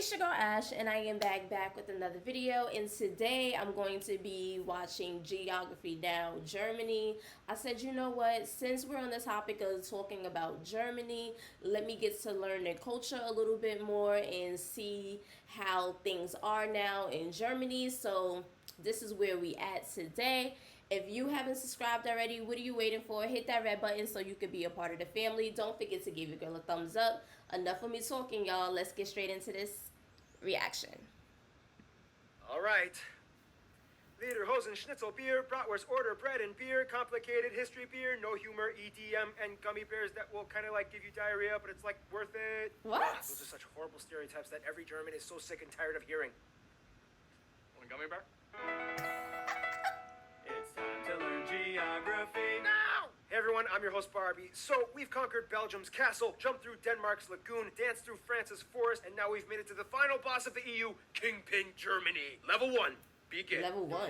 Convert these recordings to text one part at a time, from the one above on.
It's your girl Ash, and I am back with another video. And today I'm going to be watching Geography Now Germany. I said, you know what? Since we're on the topic of talking about Germany, let me get to learn their culture a little bit more and see how things are now in Germany. So this is where we at today. If you haven't subscribed already, what are you waiting for? Hit that red button so you can be a part of the family. Don't forget to give your girl a thumbs up. Enough of me talking, y'all. Let's get straight into this reaction. All right. Lederhosen, Schnitzel beer, bratwurst order, bread and beer, complicated history beer, no humor, EDM, and gummy bears that will kind of like give you diarrhea, but it's like worth it. What? Those are such horrible stereotypes that every German is so sick and tired of hearing. Want a gummy bear? It's time to learn geography. Now! Hey everyone, I'm your host Barbie. So, we've conquered Belgium's castle, jumped through Denmark's lagoon, danced through France's forest, and now we've made it to the final boss of the EU, Kingpin Germany. Level 1, begin. Level 1.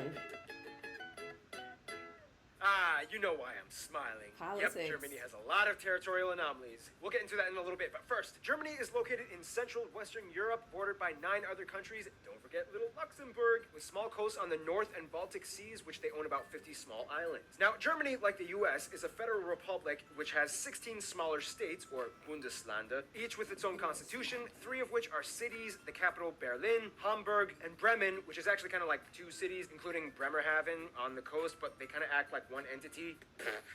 Ah, you know why I'm smiling. Politics. Yep, Germany has a lot of territorial anomalies. We'll get into that in a little bit, but first, Germany is located in central Western Europe, bordered by 9 other countries. Don't forget little Luxembourg, with small coasts on the North and Baltic Seas, which they own about 50 small islands. Now, Germany, like the US, is a federal republic which has 16 smaller states, or Bundesländer, each with its own constitution, 3 of which are cities, the capital Berlin, Hamburg, and Bremen, which is actually kind of like 2 cities, including Bremerhaven on the coast, but they kind of act like one entity.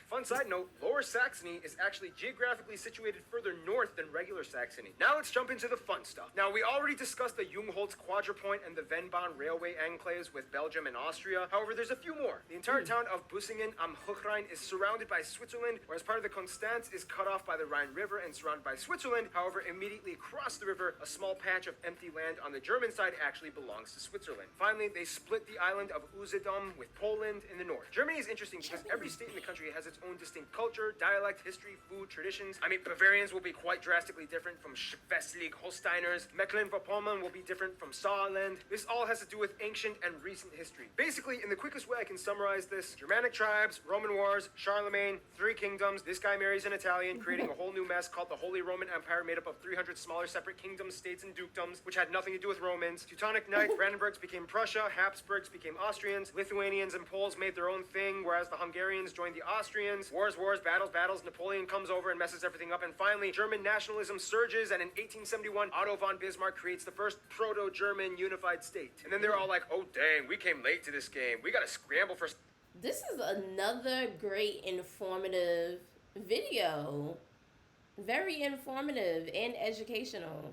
Fun side note, Lower Saxony is actually geographically situated further north than regular Saxony. Now let's jump into the fun stuff. Now, we already discussed the Jungholz Quadripoint and the Vennbahn railway enclaves with Belgium and Austria. However, there's a few more. The entire town of Bussingen am Hochrhein is surrounded by Switzerland, whereas part of the Konstanz is cut off by the Rhine River and surrounded by Switzerland. However, immediately across the river, a small patch of empty land on the German side actually belongs to Switzerland. Finally, they split the island of Usedom with Poland in the north. Germany is interesting because every state in the country has its own distinct culture, dialect, history, food, traditions. I mean, Bavarians will be quite drastically different from Schleswig-Holsteiners. Mecklenburg-Vorpommern will be different from Saarland. This all has to do with ancient and recent history. Basically, in the quickest way I can summarize this, Germanic tribes, Roman wars, Charlemagne, 3 kingdoms, this guy marries an Italian, creating a whole new mess called the Holy Roman Empire made up of 300 smaller separate kingdoms, states, and dukedoms, which had nothing to do with Romans. Teutonic Knights, Brandenburgs became Prussia, Habsburgs became Austrians, Lithuanians and Poles made their own thing, whereas the Hungarians joined the Austrians. Wars, battles, Napoleon comes over and messes everything up, and finally, German nationalism surges, and in 1871, Otto von Bismarck creates the first proto-German unified state. And then they're all like, oh dang, we came late to this game. We gotta scramble for... This is another great informative video. Very informative and educational.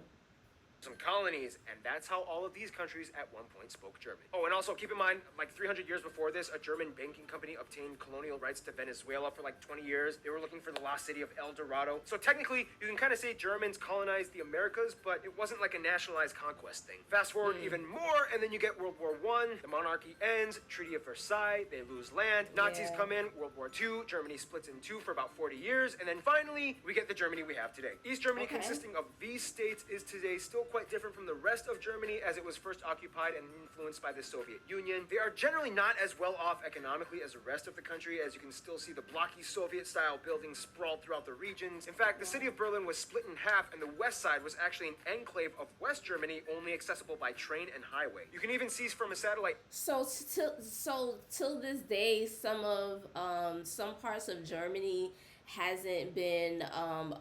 some colonies, and that's how all of these countries at one point spoke German. Oh, and also keep in mind, like 300 years before this, a German banking company obtained colonial rights to Venezuela for like 20 years. They were looking for the lost city of El Dorado. So technically, you can kind of say Germans colonized the Americas, but it wasn't like a nationalized conquest thing. Fast forward even more, and then you get World War I, the monarchy ends, Treaty of Versailles, they lose land, Nazis come in, World War II, Germany splits in two for about 40 years, and then finally, we get the Germany we have today. East Germany, consisting of these states, is today still quite different from the rest of Germany as it was first occupied and influenced by the Soviet Union. They are generally not as well off economically as the rest of the country, as you can still see the blocky Soviet-style buildings sprawled throughout the regions. In fact, the city of Berlin was split in half, and the west side was actually an enclave of West Germany, only accessible by train and highway. You can even see from a satellite. So till this day, some parts of Germany hasn't been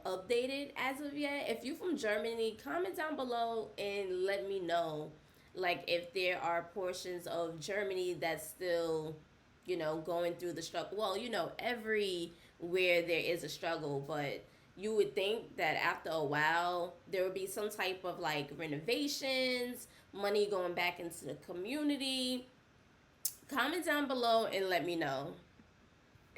updated as of yet. If you're from Germany, comment down below and let me know, like, if there are portions of Germany that's still, you know, going through the struggle. Well, you know, everywhere there is a struggle, but you would think that after a while there would be some type of like renovations, money going back into the community. Comment down below and let me know.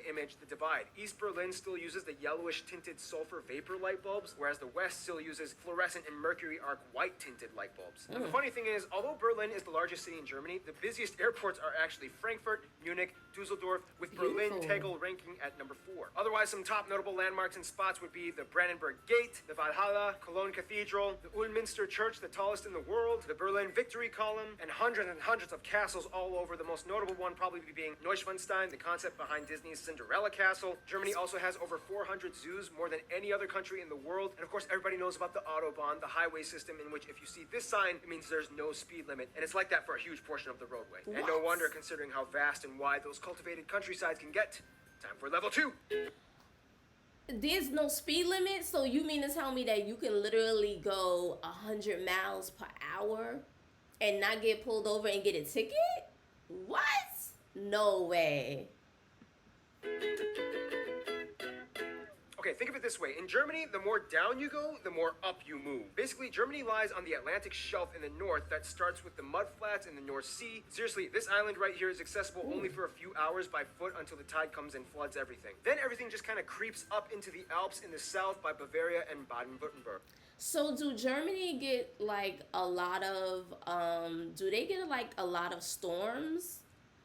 Image the divide. East Berlin still uses the yellowish tinted sulfur vapor light bulbs, whereas the west still uses fluorescent and mercury arc white tinted light bulbs. Now, the funny thing is, although Berlin is the largest city in Germany, the busiest airports are actually Frankfurt, Munich, Dusseldorf, with Berlin Tegel ranking at number 4. Otherwise, some top notable landmarks and spots would be the Brandenburg Gate, the Valhalla, Cologne Cathedral, the Ulminster Church, the tallest in the world, the Berlin Victory Column, and hundreds of castles all over. The most notable one probably being Neuschwanstein, the concept behind Disney's Cinderella Castle. Germany also has over 400 zoos, more than any other country in the world. And of course, everybody knows about the Autobahn, the highway system in which if you see this sign, it means there's no speed limit. And it's like that for a huge portion of the roadway. What? And no wonder, considering how vast and wide those cultivated countrysides can get. Time for level 2. There's no speed limit, so you mean to tell me that you can literally go 100 miles per hour and not get pulled over and get a ticket? What? No way. Okay, think of it this way. In Germany, the more down you go, the more up you move. Basically, Germany lies on the Atlantic shelf in the north that starts with the mudflats in the North Sea. Seriously, this island right here is accessible only for a few hours by foot until the tide comes and floods everything. Then everything just kind of creeps up into the Alps in the south by Bavaria and Baden-Württemberg. So do Germany get like a lot of do they get like a lot of storms?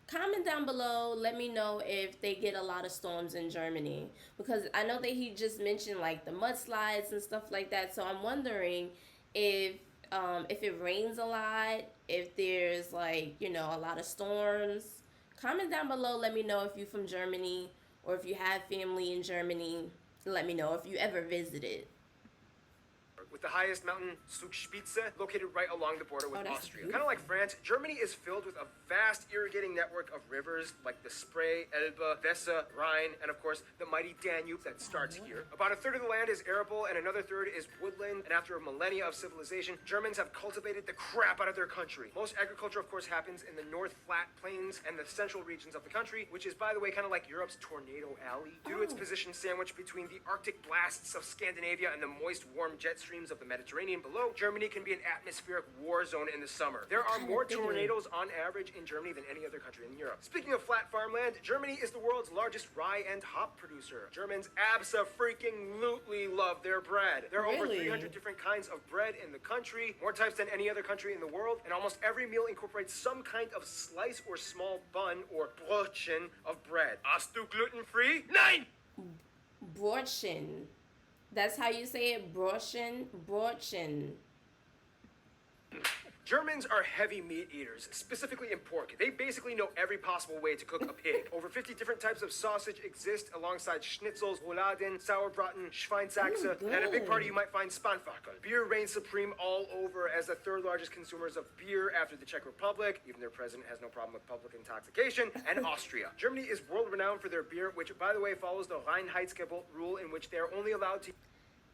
Comment down below, let me know if they get a lot of storms in Germany, because I know that he just mentioned like the mudslides and stuff like that. So I'm wondering if it rains a lot, if there's like, you know, a lot of storms. Comment down below, let me know if you're from Germany or if you have family in Germany. Let me know if you ever visited. With the highest mountain, Zugspitze, located right along the border with that's Austria. beautiful. Kind of like France, Germany is filled with a vast irrigating network of rivers like the Spree, Elbe, Weser, Rhine, and of course, the mighty Danube that starts here. About a third of the land is arable and another third is woodland, and after a millennia of civilization, Germans have cultivated the crap out of their country. Most agriculture, of course, happens in the North Flat Plains and the central regions of the country, which is, by the way, kind of like Europe's Tornado Alley. Due to its position sandwiched between the Arctic blasts of Scandinavia and the moist, warm jet streams of the Mediterranean below, Germany can be an atmospheric war zone in the summer. There are more tornadoes on average in Germany than any other country in Europe. Speaking of flat farmland, Germany is the world's largest rye and hop producer. Germans abso-freaking-lutely love their bread. There are over Really? 300 different kinds of bread in the country, more types than any other country in the world, and almost every meal incorporates some kind of slice or small bun or Brötchen of bread. Hast du gluten-free? Nein! Brötchen. That's how you say it, Brötchen? Brötchen. Germans are heavy meat eaters, specifically in pork. They basically know every possible way to cook a pig. Over 50 different types of sausage exist alongside schnitzels, rouladen, sauerbraten, Schweinsachse, Ooh, and at a big good. party you might find Spanferkel. Beer reigns supreme all over as the third largest consumers of beer after the Czech Republic. Even their president has no problem with public intoxication. And Austria. Germany is world renowned for their beer, which by the way follows the Reinheitsgebot rule in which they are only allowed to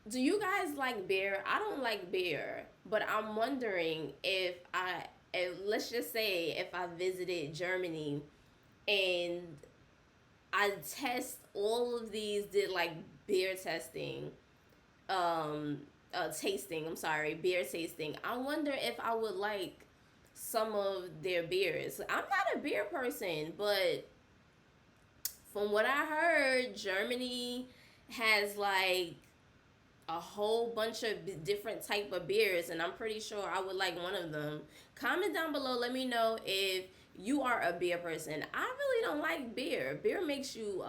Do you guys like beer? I don't like beer, but I'm wondering if let's just say if I visited Germany and I test all of these, did like beer testing, beer tasting. I wonder if I would like some of their beers. I'm not a beer person, but from what I heard, Germany has like a whole bunch of different type of beers, and I'm pretty sure I would like one of them. Comment down below, let me know if you are a beer person. I really don't like beer. Beer makes you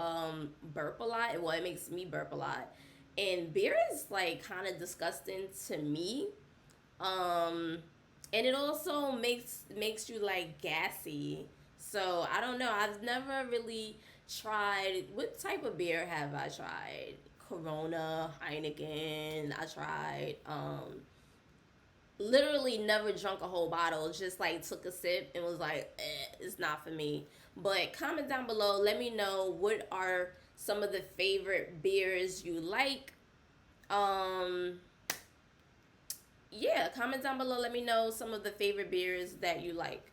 burp a lot. Well, it makes me burp a lot, and beer is like kind of disgusting to me. And it also makes you like gassy. So I don't know. I've never really tried. What type of beer have I tried? Corona, Heineken. I tried. Literally never drunk a whole bottle. Just like took a sip and was like, it's not for me. But comment down below. Let me know what are some of the favorite beers you like. Yeah, comment down below. Let me know some of the favorite beers that you like.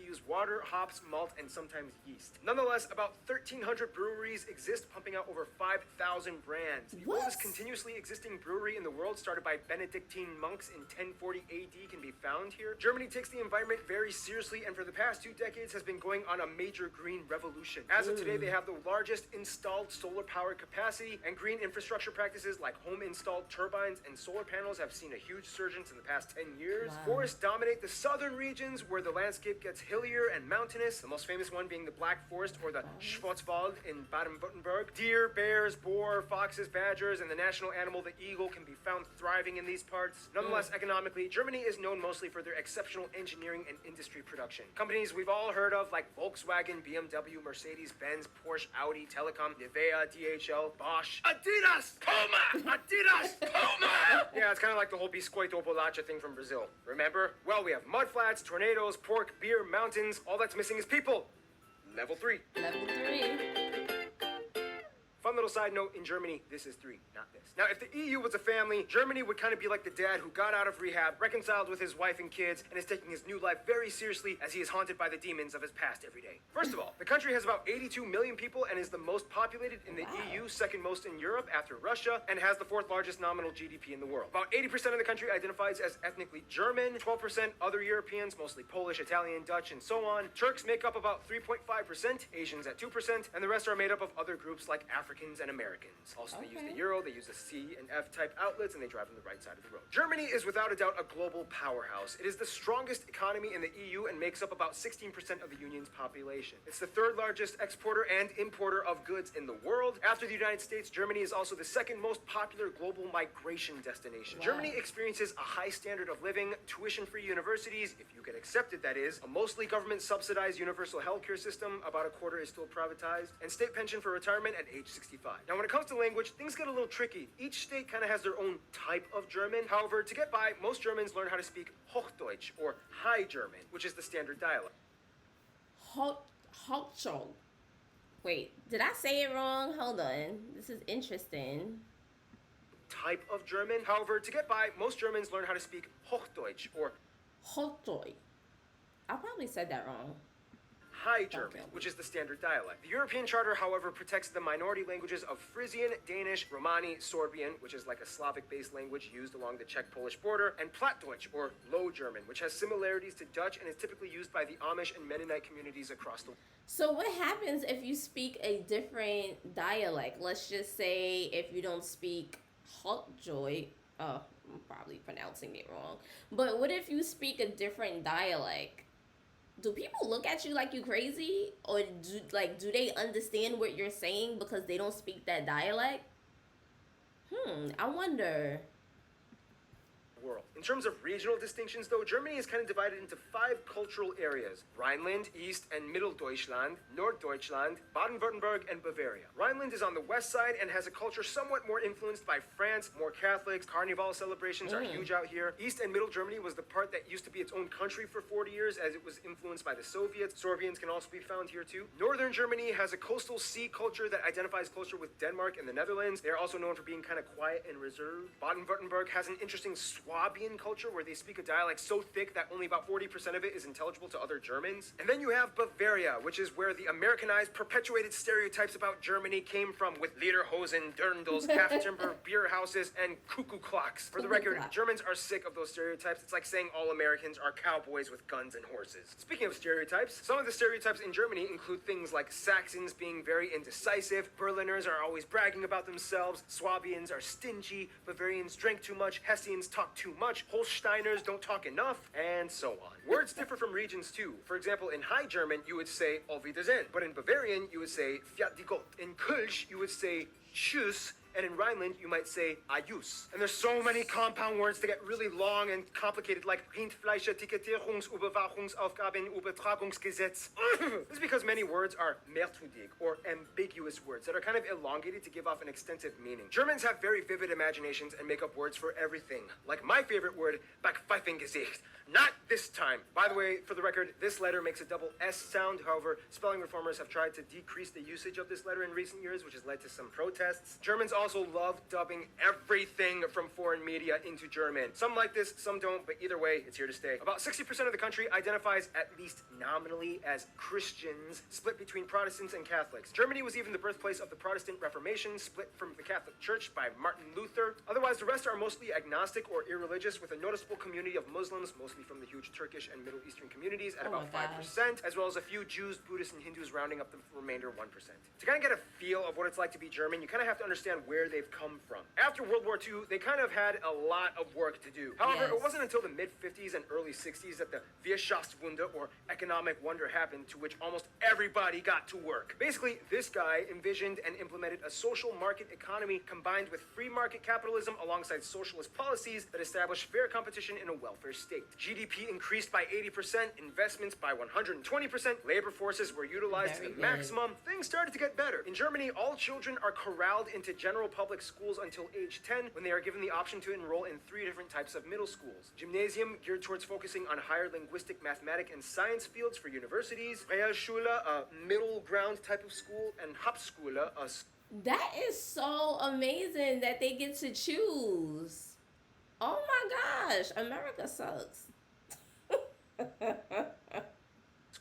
use water, hops, malt, and sometimes yeast. Nonetheless, about 1,300 breweries exist, pumping out over 5,000 brands. The What? oldest continuously existing brewery in the world, started by Benedictine monks in 1040 AD, can be found here. Germany takes the environment very seriously, and for the past 2 decades has been going on a major green revolution. As of today, they have the largest installed solar power capacity, and green infrastructure practices like home-installed turbines and solar panels have seen a huge surge in the past 10 years. Wow. Forests dominate the southern regions, where the landscape gets hilly hillier and mountainous, the most famous one being the Black Forest or the Schwarzwald in Baden-Württemberg. Deer, bears, boar, foxes, badgers, and the national animal, the eagle, can be found thriving in these parts. Nonetheless, economically, Germany is known mostly for their exceptional engineering and industry production. Companies we've all heard of like Volkswagen, BMW, Mercedes-Benz, Porsche, Audi, Telecom, Newair, DHL, Bosch, Adidas, Puma, Adidas, Puma. Yeah, it's kind of like the whole Biscoito Bolacha thing from Brazil. Remember? Well, we have mudflats, tornadoes, pork, beer, mountains. All that's missing is people. Level 3. Level 3. Fun little side note, in Germany, this is 3, not this. Now, if the EU was a family, Germany would kind of be like the dad who got out of rehab, reconciled with his wife and kids, and is taking his new life very seriously as he is haunted by the demons of his past every day. First of all, the country has about 82 million people and is the most populated in the EU, second most in Europe after Russia, and has the 4th largest nominal GDP in the world. About 80% of the country identifies as ethnically German, 12% other Europeans, mostly Polish, Italian, Dutch, and so on. Turks make up about 3.5%, Asians at 2%, and the rest are made up of other groups like Africans and Americans. Also, they use the euro, they use the C and F type outlets, and they drive on the right side of the road. Germany is without a doubt a global powerhouse. It is the strongest economy in the EU and makes up about 16% of the union's population. It's the 3rd largest exporter and importer of goods in the world. After the United States, Germany is also the 2nd most popular global migration destination. Germany experiences a high standard of living, tuition-free universities, if you get accepted that is, a mostly government-subsidized universal healthcare system, about a quarter is still privatized, and state pension for retirement at age 65. Now, when it comes to language, things get a little tricky. Each state kind of has their own type of German. However, to get by, most Germans learn how to speak Hochdeutsch, or High German, which is the standard dialect. Hochdeutsch. Wait, did I say it wrong? Hold on. This is interesting. Type of German. However, to get by, most Germans learn how to speak Hochdeutsch, or Hochdeutsch. I probably said that wrong. High German, which is the standard dialect. The European Charter, however, protects the minority languages of Frisian, Danish, Romani, Sorbian, which is like a Slavic-based language used along the Czech-Polish border, and Plattdeutsch, or Low German, which has similarities to Dutch and is typically used by the Amish and Mennonite communities across the world. So what happens if you speak a different dialect? Let's just say if you don't speak Hochdeutsch, I'm probably pronouncing it wrong, but what if you speak a different dialect? Do people look at you like you crazy, or do they understand what you're saying because they don't speak that dialect? I wonder. World. In terms of regional distinctions, though, Germany is kind of divided into 5 cultural areas: Rhineland, East and Mitteldeutschland, Norddeutschland, Baden-Württemberg, and Bavaria. Rhineland is on the west side and has a culture somewhat more influenced by France, more Catholics. Carnival celebrations are huge out here. East and Middle Germany was the part that used to be its own country for 40 years as it was influenced by the Soviets. Sorbians can also be found here too. Northern Germany has a coastal sea culture that identifies closer with Denmark and the Netherlands. They're also known for being kind of quiet and reserved. Baden-Württemberg has an interesting Swabian culture where they speak a dialect so thick that only about 40% of it is intelligible to other Germans. And then you have Bavaria, which is where the Americanized, perpetuated stereotypes about Germany came from, with Lederhosen, dirndls, half-timber, beer houses, and cuckoo clocks. For the record, Germans are sick of those stereotypes. It's like saying all Americans are cowboys with guns and horses. Speaking of stereotypes, some of the stereotypes in Germany include things like Saxons being very indecisive, Berliners are always bragging about themselves, Swabians are stingy, Bavarians drink too much, Hessians talk too much, Holsteiners don't talk enough, and so on. Words differ from regions too. For example, in High German, you would say Auf Wiedersehen, but in Bavarian, you would say Fiat die Gott. In Kölsch, you would say Tschüss, and in Rhineland, you might say Ajus. And there's so many compound words that get really long and complicated, like Rindfleisch, Etikettierungs-, Überwachungsaufgaben, Übertragungsgesetz. This is because many words are mehrtudig, or ambiguous words, that are kind of elongated to give off an extensive meaning. Germans have very vivid imaginations and make up words for everything. Like my favorite word, Backpfeifengesicht. Not this time. By the way, for the record, this letter makes a double S sound. However, spelling reformers have tried to decrease the usage of this letter in recent years, which has led to some protests. Germans also love dubbing everything from foreign media into German. Some like this, some don't, but either way, it's here to stay. About 60% of the country identifies, at least nominally, as Christians, split between Protestants and Catholics. Germany was even the birthplace of the Protestant Reformation, split from the Catholic Church by Martin Luther. Otherwise, the rest are mostly agnostic or irreligious, with a noticeable community of Muslims, mostly from the huge Turkish and Middle Eastern communities, at about 5%, as well as a few Jews, Buddhists, and Hindus rounding up the remainder 1%. To kind of get a feel of what it's like to be German, you kind of have to understand where they've come from. After World War II, they kind of had a lot of work to do. However, Yes. it wasn't until the mid-50s and early 60s that the Wirtschaftswunder, or economic wonder, happened, to which almost everybody got to work. Basically, this guy envisioned and implemented a social market economy combined with free market capitalism alongside socialist policies that established fair competition in a welfare state. GDP increased by 80%, investments by 120%, labor forces were utilized to Very the good. maximum. Things started to get better. In Germany, all children are corralled into general public schools until age 10, when they are given the option to enroll in 3 different types of middle schools. Gymnasium, geared towards focusing on higher linguistic, mathematic, and science fields for universities. Realschule, a middle ground type of school. And Hauptschule, a That is so amazing that they get to choose. Oh my gosh, America sucks.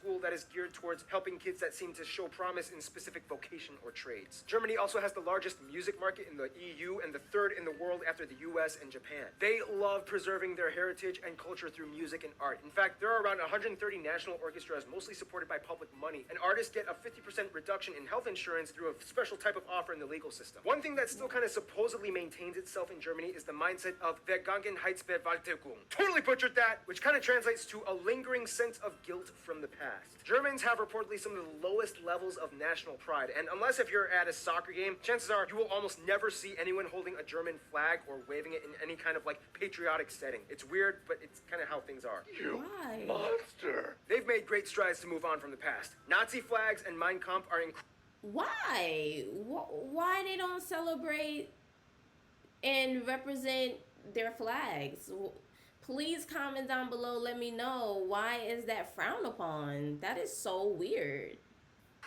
school that is geared towards helping kids that seem to show promise in specific vocation or trades. Germany also has the largest music market in the EU and the 3rd in the world after the US and Japan. They love preserving their heritage and culture through music and art. In fact, there are around 130 national orchestras, mostly supported by public money, and artists get a 50% reduction in health insurance through a special type of offer in the legal system. One thing that still kind of supposedly maintains itself in Germany is the mindset of Vergangenheitsbewältigung. Totally butchered that, which kind of translates to a lingering sense of guilt from the past. Germans have reportedly some of the lowest levels of national pride, and unless if you're at a soccer game, chances are you will almost never see anyone holding a German flag or waving it in any kind of like patriotic setting. It's weird, but it's kind of how things are. Why? Monster! They've made great strides to move on from the past. Nazi flags and Mein Kampf are Why? Why they don't celebrate and represent their flags? Please comment down below. Let me know, why is that frowned upon? That is so weird.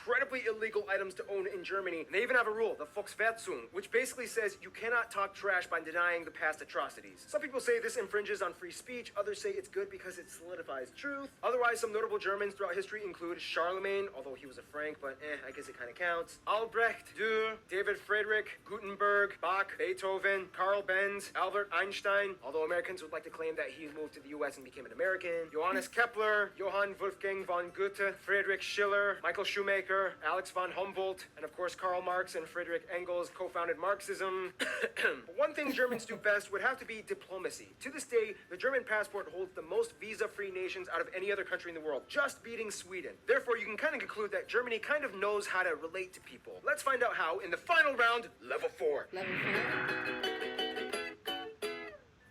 incredibly illegal items to own in Germany. And they even have a rule, the Volksverhetzung, which basically says you cannot talk trash by denying the past atrocities. Some people say this infringes on free speech, others say it's good because it solidifies truth. Otherwise, some notable Germans throughout history include Charlemagne, although he was a Frank, but I guess it kind of counts. Albrecht, Dürer, David Friedrich, Gutenberg, Bach, Beethoven, Karl Benz, Albert Einstein, although Americans would like to claim that he moved to the US and became an American. Johannes Kepler, Johann Wolfgang von Goethe, Friedrich Schiller, Michael Schumacher, Alex von Humboldt, and of course Karl Marx and Friedrich Engels co-founded Marxism. But one thing Germans do best would have to be diplomacy. To this day, the German passport holds the most visa-free nations out of any other country in the world, just beating Sweden. Therefore, you can kind of conclude that Germany kind of knows how to relate to people. Let's find out how in the final round, level 4. Level 4.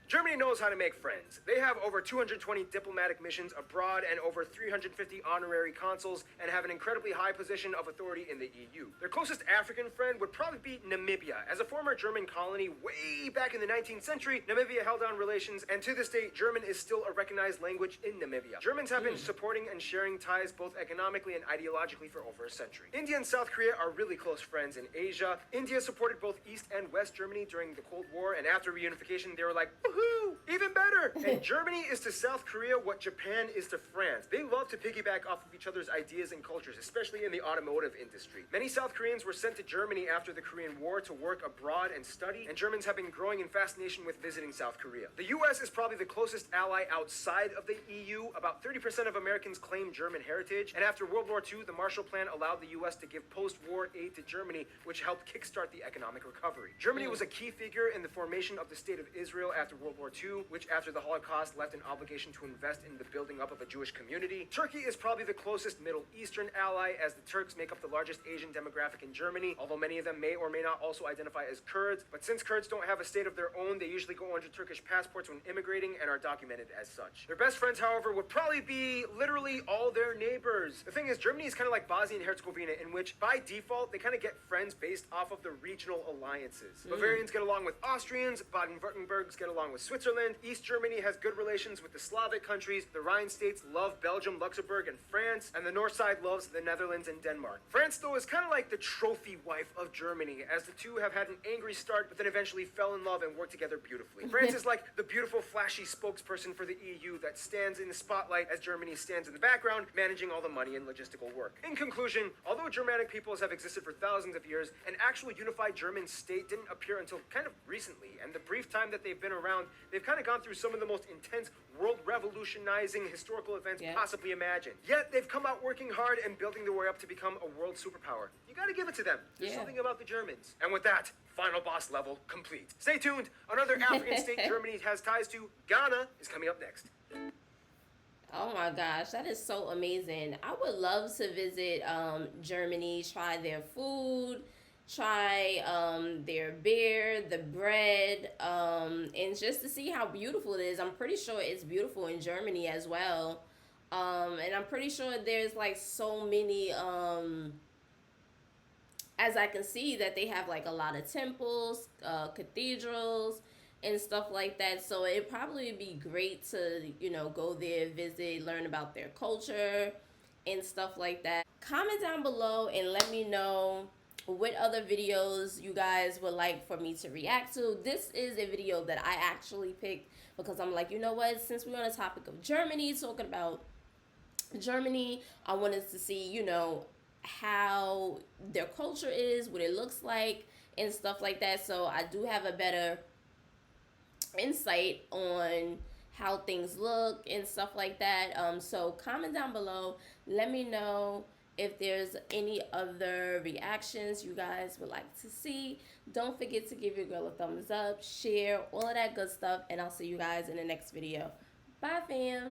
Germany knows how to make friends. They have over 220 diplomatic missions abroad and over 350 honorary consuls and have an incredibly high position of authority in the EU. Their closest African friend would probably be Namibia. As a former German colony way back in the 19th century, Namibia held on relations, and to this day, German is still a recognized language in Namibia. Germans have been supporting and sharing ties both economically and ideologically for over a century. India and South Korea are really close friends in Asia. India supported both East and West Germany during the Cold War, and after reunification, they were like, woohoo, even better! And Germany is to South Korea what Japan is to France. They love to piggyback off of each other's ideas and cultures, especially in the automotive industry. Many South Koreans were sent to Germany after the Korean War to work abroad and study, and Germans have been growing in fascination with visiting South Korea. The US is probably the closest ally outside of the EU. About 30% of Americans claim German heritage, and after World War II, the Marshall Plan allowed the US to give post-war aid to Germany, which helped kickstart the economic recovery. Germany was a key figure in the formation of the State of Israel after World War II, which after the Holocaust left an obligation to invest in the building up of a Jewish community. Turkey is probably the closest Middle Eastern ally, as the Turks make up the largest Asian demographic in Germany, although many of them may or may not also identify as Kurds. But since Kurds don't have a state of their own, they usually go under Turkish passports when immigrating and are documented as such. Their best friends, however, would probably be literally all their neighbors. The thing is, Germany is kind of like Bosnia and Herzegovina, in which by default, they kind of get friends based off of the regional alliances. Bavarians get along with Austrians, Baden-Württembergs get along with Switzerland, East Germany has good relations with the Slavic countries, the Rhine states love Belgium, Luxembourg, and France, and the north side loves the Netherlands and Denmark. France, though, is kind of like the trophy wife of Germany, as the two have had an angry start, but then eventually fell in love and worked together beautifully. France is like the beautiful, flashy spokesperson for the EU that stands in the spotlight as Germany stands in the background, managing all the money and logistical work. In conclusion, although Germanic peoples have existed for thousands of years, an actual unified German state didn't appear until kind of recently, and the brief time that they've been around, They've kind of gone through some of the most intense, world-revolutionizing historical events Yeah. possibly imagined. Yet they've come out working hard and building their way up to become a world superpower. You gotta give it to them. There's Yeah. something about the Germans. And with that, final boss level complete. Stay tuned. Another African state Germany has ties to, Ghana, is coming up next. Oh my gosh, that is so amazing. I would love to visit Germany, try their food, try their beer, the bread, and just to see how beautiful it is. I'm pretty sure it's beautiful in Germany as well. And I'm pretty sure there's like so many as I can see that they have like a lot of temples, cathedrals, and stuff like that. So it'd probably be great to, go there, visit, learn about their culture and stuff like that. Comment down below and let me know what other videos you guys would like for me to react to. This is a video that I actually picked because I'm like, you know what, since we're on the topic of Germany, talking about Germany, I wanted to see, how their culture is, what it looks like, and stuff like that. So I do have a better insight on how things look and stuff like that. So comment down below. Let me know if there's any other reactions you guys would like to see. Don't forget to give your girl a thumbs up, share, all of that good stuff, and I'll see you guys in the next video. Bye, fam.